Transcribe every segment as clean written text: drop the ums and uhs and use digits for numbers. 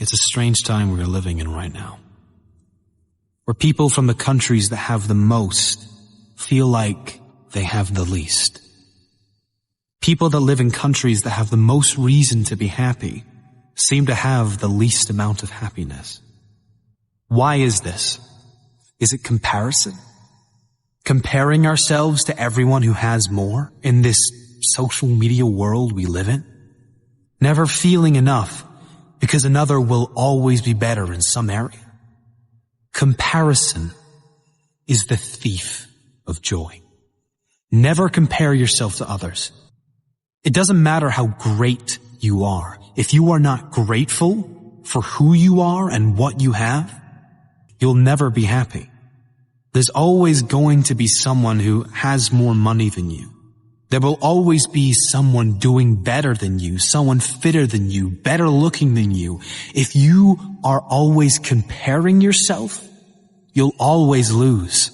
It's a strange time we are living in right now, where people from the countries that have the most feel like they have the least. People that live in countries that have the most reason to be happy seem to have the least amount of happiness. Why is this? Is it comparison? Comparing ourselves to everyone who has more in this social media world we live in? Never feeling enough because another will always be better in some area? Comparison is the thief of joy. Never compare yourself to others. It doesn't matter how great you are. If you are not grateful for who you are and what you have, you'll never be happy. There's always going to be someone who has more money than you. There will always be someone doing better than you, someone fitter than you, better looking than you. If you are always comparing yourself, you'll always lose.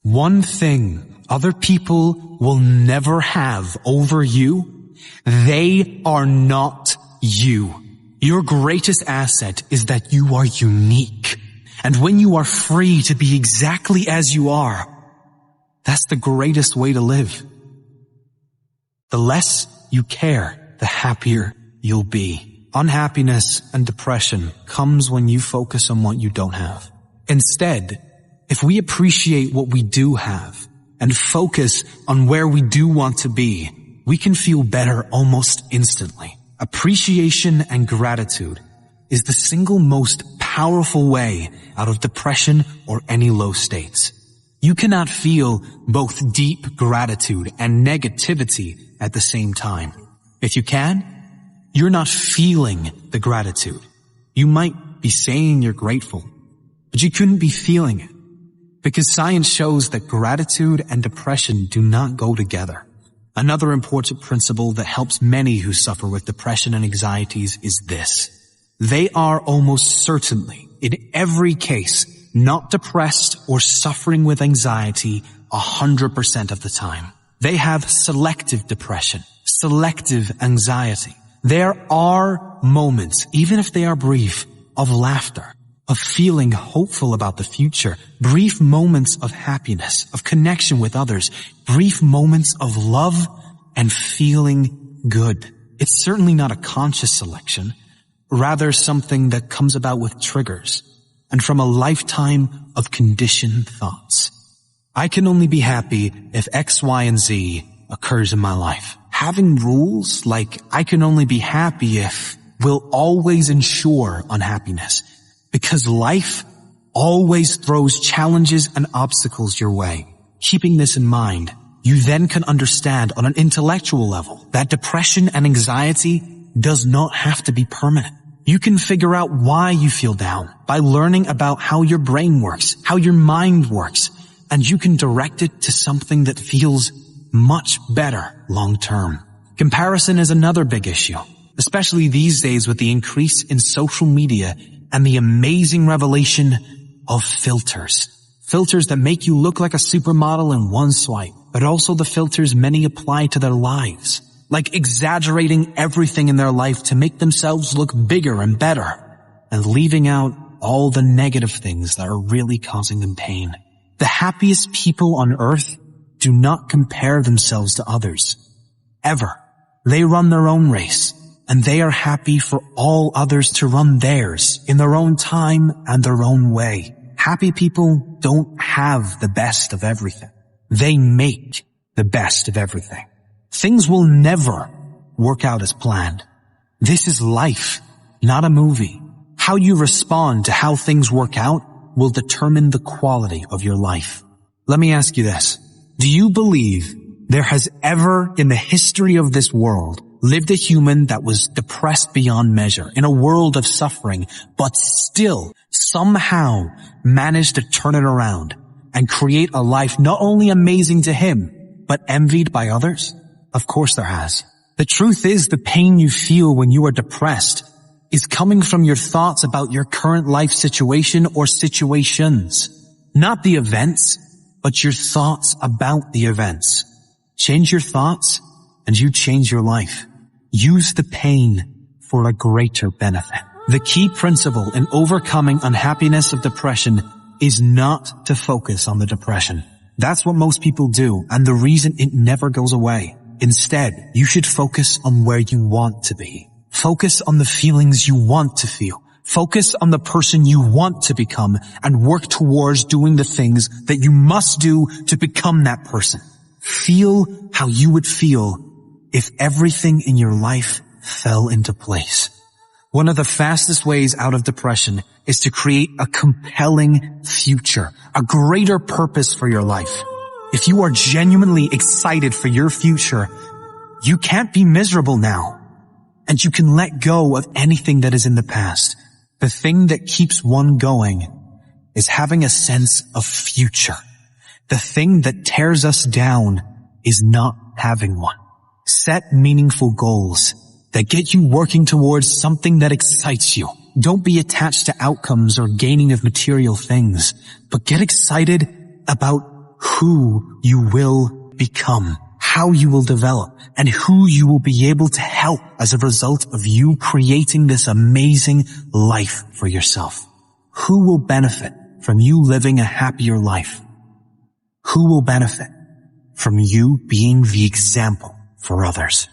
One thing other people will never have over you, they are not you. Your greatest asset is that you are unique. And when you are free to be exactly as you are, that's the greatest way to live. The less you care, the happier you'll be. Unhappiness and depression comes when you focus on what you don't have. Instead, if we appreciate what we do have and focus on where we do want to be, we can feel better almost instantly. Appreciation and gratitude is the single most powerful way out of depression or any low states. You cannot feel both deep gratitude and negativity at the same time. If you can, you're not feeling the gratitude. You might be saying you're grateful, but you couldn't be feeling it. Because science shows that gratitude and depression do not go together. Another important principle that helps many who suffer with depression and anxieties is this. They are almost certainly, in every case, not depressed or suffering with anxiety 100% of the time. They have selective depression, selective anxiety. There are moments, even if they are brief, of laughter, of feeling hopeful about the future, brief moments of happiness, of connection with others, brief moments of love and feeling good. It's certainly not a conscious selection, rather something that comes about with triggers and from a lifetime of conditioned thoughts. I can only be happy if X, Y, and Z occurs in my life. Having rules like I can only be happy if will always ensure unhappiness, because life always throws challenges and obstacles your way. Keeping this in mind, you then can understand on an intellectual level that depression and anxiety does not have to be permanent. You can figure out why you feel down by learning about how your brain works, how your mind works, and you can direct it to something that feels much better long term. Comparison is another big issue, especially these days with the increase in social media and the amazing revelation of filters. Filters that make you look like a supermodel in one swipe, but also the filters many apply to their lives, like exaggerating everything in their life to make themselves look bigger and better, and leaving out all the negative things that are really causing them pain. The happiest people on earth do not compare themselves to others. Ever. They run their own race, and they are happy for all others to run theirs in their own time and their own way. Happy people don't have the best of everything. They make the best of everything. Things will never work out as planned. This is life, not a movie. How you respond to how things work out will determine the quality of your life. Let me ask you this. Do you believe there has ever in the history of this world lived a human that was depressed beyond measure in a world of suffering, but still somehow managed to turn it around and create a life not only amazing to him, but envied by others? Of course there has. The truth is the pain you feel when you are depressed is coming from your thoughts about your current life situation or situations. Not the events, but your thoughts about the events. Change your thoughts and you change your life. Use the pain for a greater benefit. The key principle in overcoming unhappiness of depression is not to focus on the depression. That's what most people do, and the reason it never goes away. Instead, you should focus on where you want to be. Focus on the feelings you want to feel. Focus on the person you want to become and work towards doing the things that you must do to become that person. Feel how you would feel if everything in your life fell into place. One of the fastest ways out of depression is to create a compelling future, a greater purpose for your life. If you are genuinely excited for your future, you can't be miserable now. And you can let go of anything that is in the past. The thing that keeps one going is having a sense of future. The thing that tears us down is not having one. Set meaningful goals that get you working towards something that excites you. Don't be attached to outcomes or gaining of material things, but get excited about who you will become, how you will develop, and who you will be able to help as a result of you creating this amazing life for yourself. Who will benefit from you living a happier life? Who will benefit from you being the example for others?